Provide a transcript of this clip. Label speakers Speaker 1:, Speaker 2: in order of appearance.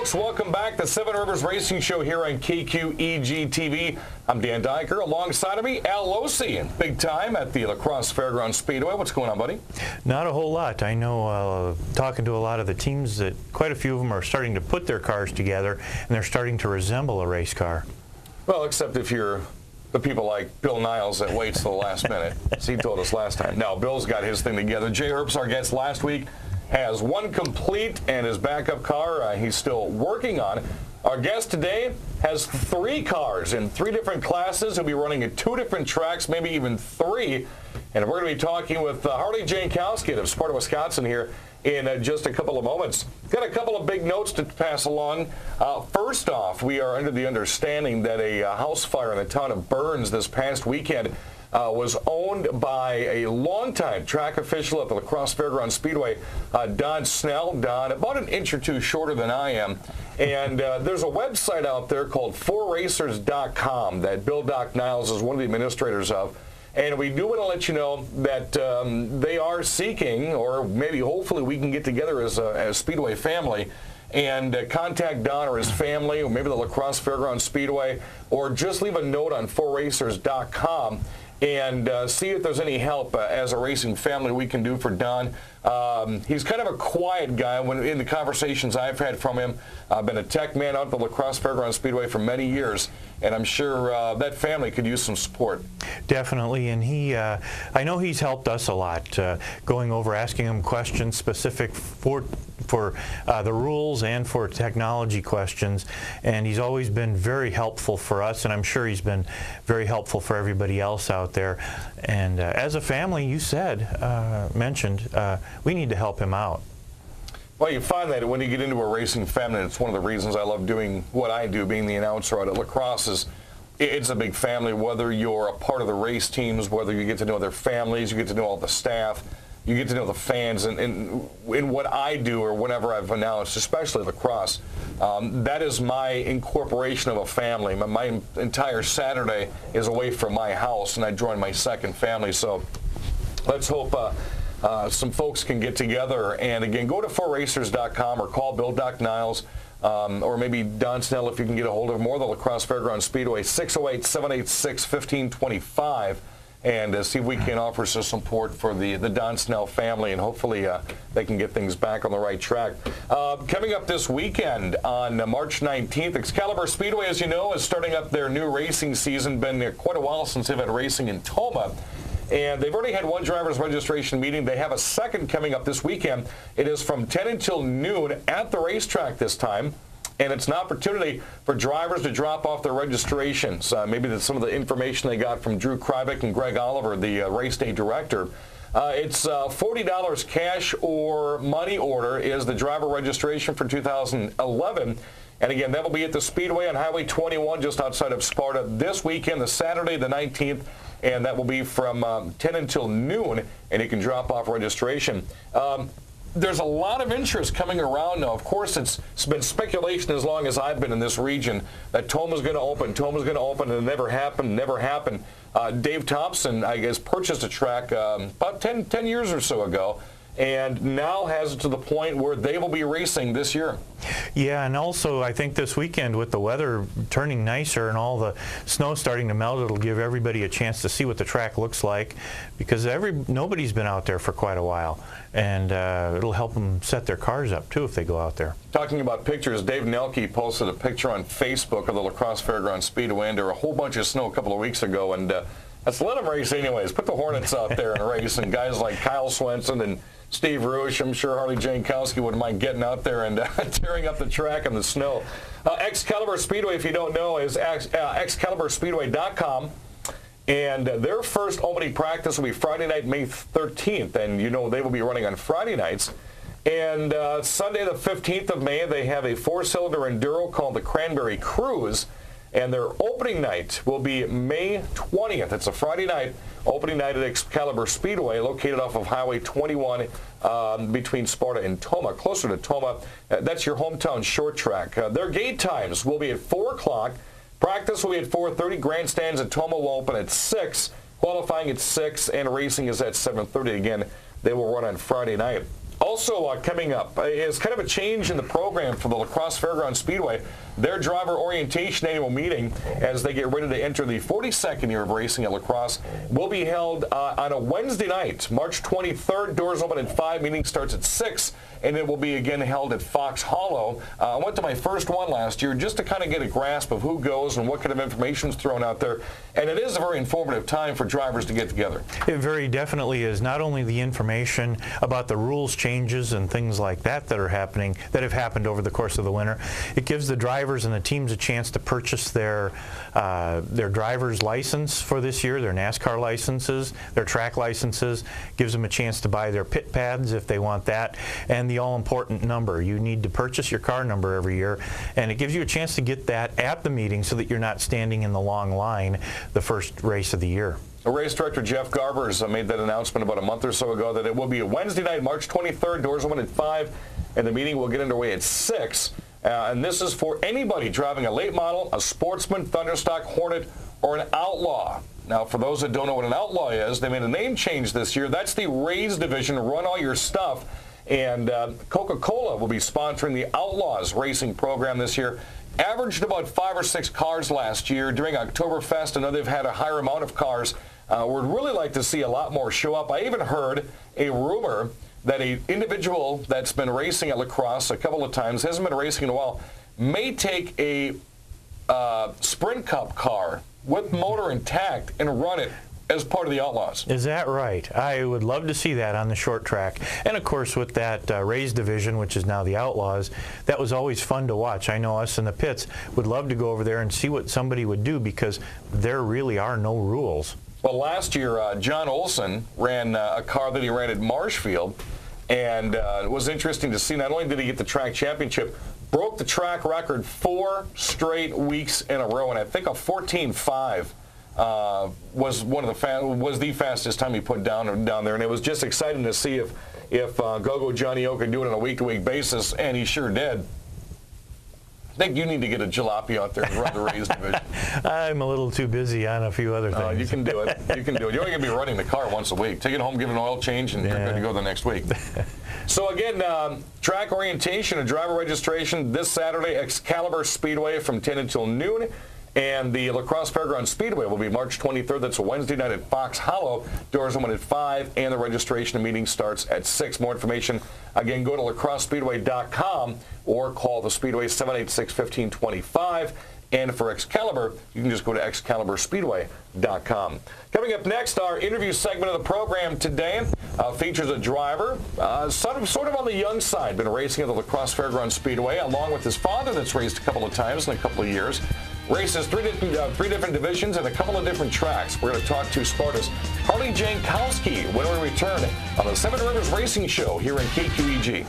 Speaker 1: folks. Welcome back to Seven Rivers Racing Show here on KQEG TV. I'm Dan Diker. Alongside of me, Al Losi, big time at the La Crosse Fairgrounds Speedway. What's going on, buddy?
Speaker 2: Not a whole lot. I know, talking to a lot of the teams, that quite a few of them are starting to put their cars together, and they're starting to resemble a race car.
Speaker 1: Well, except if you're the people like Bill Niles that waits till the last minute, as he told us last time. No, Bill's got his thing together. Jay Herbst, our guest last week, has one complete, and his backup car he's still working on. Our guest today has 3 cars in 3 different classes. He'll be running at 2 different tracks, maybe even 3. And we're going to be talking with Harley Jankowski of Sparta, Wisconsin here in just a couple of moments. Got a couple of big notes to pass along. First off, we are under the understanding that a house fire in the town of Burns this past weekend was owned by a longtime track official at the La Crosse Fairgrounds Speedway, Don Snell. Don, about an inch or 2 shorter than I am. And there's a website out there called 4racers.com that Bill Doc Niles is one of the administrators of. And we do want to let you know that they are seeking, or maybe hopefully we can get together as a Speedway family and contact Don or his family, or maybe the La Crosse Fairgrounds Speedway, or just leave a note on 4racers.com and see if there's any help as a racing family we can do for Don. He's kind of a quiet guy. When in the conversations I've had from him, I've been a tech man out at the La Crosse Fairgrounds Speedway for many years, and I'm sure that family could use some support.
Speaker 2: Definitely, and I know he's helped us a lot, going over, asking him questions specific for the rules and for technology questions, and he's always been very helpful for us, and I'm sure he's been very helpful for everybody else out there. And as a family, you mentioned, we need to help him out.
Speaker 1: Well, you find that when you get into a racing family, it's one of the reasons I love doing what I do, being the announcer out at La Crosse, is it's a big family. Whether you're a part of the race teams, whether you get to know their families, you get to know all the staff, you get to know the fans, and in what I do or whenever I've announced, especially La Crosse, that is my incorporation of a family. My entire Saturday is away from my house, and I join my second family. So let's hope some folks can get together. And again, go to 4racers.com or call Bill Doc Niles, or maybe Don Snell if you can get a hold of him, or the La Crosse Fairgrounds Speedway, 608-786-1525. And see if we can offer some support for the Don Snell family, and hopefully they can get things back on the right track. Coming up this weekend on March 19th, Excalibur Speedway, as you know, is starting up their new racing season. Been quite a while since they've had racing in Tomah. And they've already had one driver's registration meeting. They have a second coming up this weekend. It is from 10 until noon at the racetrack this time. And it's an opportunity for drivers to drop off their registrations. Maybe that's some of the information they got from Drew Kryvik and Greg Oliver, the race day director. It's $40 cash or money order is the driver registration for 2011. And again, that will be at the Speedway on Highway 21 just outside of Sparta this weekend, the Saturday, the 19th. And that will be from 10 until noon, and you can drop off registration. There's a lot of interest coming around now. Of course, it's been speculation as long as I've been in this region that Tomah's going to open. Tomah's going to open, and it never happened. Dave Thompson, I guess, purchased a track about 10 years or so ago, and now has it to the point where they will be racing this year.
Speaker 2: Yeah, and also I think this weekend with the weather turning nicer and all the snow starting to melt, it'll give everybody a chance to see what the track looks like, because nobody's been out there for quite a while, and it'll help them set their cars up too if they go out there.
Speaker 1: Talking about pictures, Dave Nelke posted a picture on Facebook of the La Crosse Fairgrounds Speedway under a whole bunch of snow a couple of weeks ago, and let's let them race anyways. Put the Hornets out there and race, and guys like Kyle Swenson and Steve Roush, I'm sure Harley Jankowski wouldn't mind getting out there and tearing up the track in the snow. Excalibur Speedway, if you don't know, is excaliburspeedway.com. And their first opening practice will be Friday night, May 13th. And you know they will be running on Friday nights. And Sunday, the 15th of May, they have a 4-cylinder enduro called the Cranberry Cruise. And their opening night will be May 20th. It's a Friday night, opening night at Excalibur Speedway, located off of Highway 21 between Sparta and Tomah, closer to Tomah. That's your hometown short track. Their gate times will be at 4 o'clock. Practice will be at 4:30. Grandstands at Tomah will open at 6. Qualifying at 6, and racing is at 7:30. Again, they will run on Friday night. Also coming up is kind of a change in the program for the La Crosse Fairgrounds Speedway. Their driver orientation annual meeting, as they get ready to enter the 42nd year of racing at La Crosse, will be held on a Wednesday night, March 23rd. Doors open at 5, meeting starts at 6, and it will be again held at Fox Hollow. I went to my first one last year just to kind of get a grasp of who goes and what kind of information is thrown out there, and it is a very informative time for drivers to get together.
Speaker 2: It very definitely is. Not only the information about the rules changes and things like that that are happening, that have happened over the course of the winter, it gives the drivers and the teams a chance to purchase their driver's license for this year, their NASCAR licenses, their track licenses, gives them a chance to buy their pit pads if they want that, and the all-important number. You need to purchase your car number every year, and it gives you a chance to get that at the meeting so that you're not standing in the long line the first race of the year.
Speaker 1: Race director Jeff Garbers made that announcement about a month or so ago that it will be a Wednesday night, March 23rd. Doors open at 5, and the meeting will get underway at 6. And this is for anybody driving a late model, a Sportsman, Thunderstock, Hornet, or an Outlaw. Now, for those that don't know what an Outlaw is, they made a name change this year. That's the Rays division, Run All Your Stuff. And Coca-Cola will be sponsoring the Outlaws racing program this year. Averaged about 5 or 6 cars last year. During Oktoberfest, I know they've had a higher amount of cars. Would really like to see a lot more show up. I even heard a rumor that an individual that's been racing at La Crosse a couple of times, hasn't been racing in a while, may take a Sprint Cup car with motor intact and run it as part of the Outlaws.
Speaker 2: Is that right? I would love to see that on the short track. And of course with that Rays division, which is now the Outlaws, that was always fun to watch. I know us in the pits would love to go over there and see what somebody would do, because there really are no rules.
Speaker 1: Well, last year, John Olson ran a car that he ran at Marshfield, and it was interesting to see. Not only did he get the track championship, broke the track record 4 straight weeks in a row, and I think a 14.5 was was the fastest time he put down there, and it was just exciting to see if Go-Go Johnny O could do it on a week-to-week basis, and he sure did. I think you need to get a jalopy out there and run the Rays division.
Speaker 2: I'm a little too busy on a few other things.
Speaker 1: You can do it. You can do it. You're only going to be running the car once a week. Take it home, give it an oil change, and you're good to go the next week. So again, track orientation and driver registration this Saturday, Excalibur Speedway from 10 until noon. And the La Crosse Fairgrounds Speedway will be March 23rd. That's a Wednesday night at Fox Hollow. Doors open at 5, and the registration meeting starts at 6. More information, again, go to lacrossespeedway.com or call the Speedway 786-1525. And for Excalibur, you can just go to excaliburspeedway.com. Coming up next, our interview segment of the program today features a driver, sort of on the young side, been racing at the La Crosse Fairgrounds Speedway, along with his father that's raced a couple of times in a couple of years. Races three different divisions and a couple of different tracks. We're going to talk to Sparta's Harley Jankowski when we return on the Seven Rivers Racing Show here in KQEG.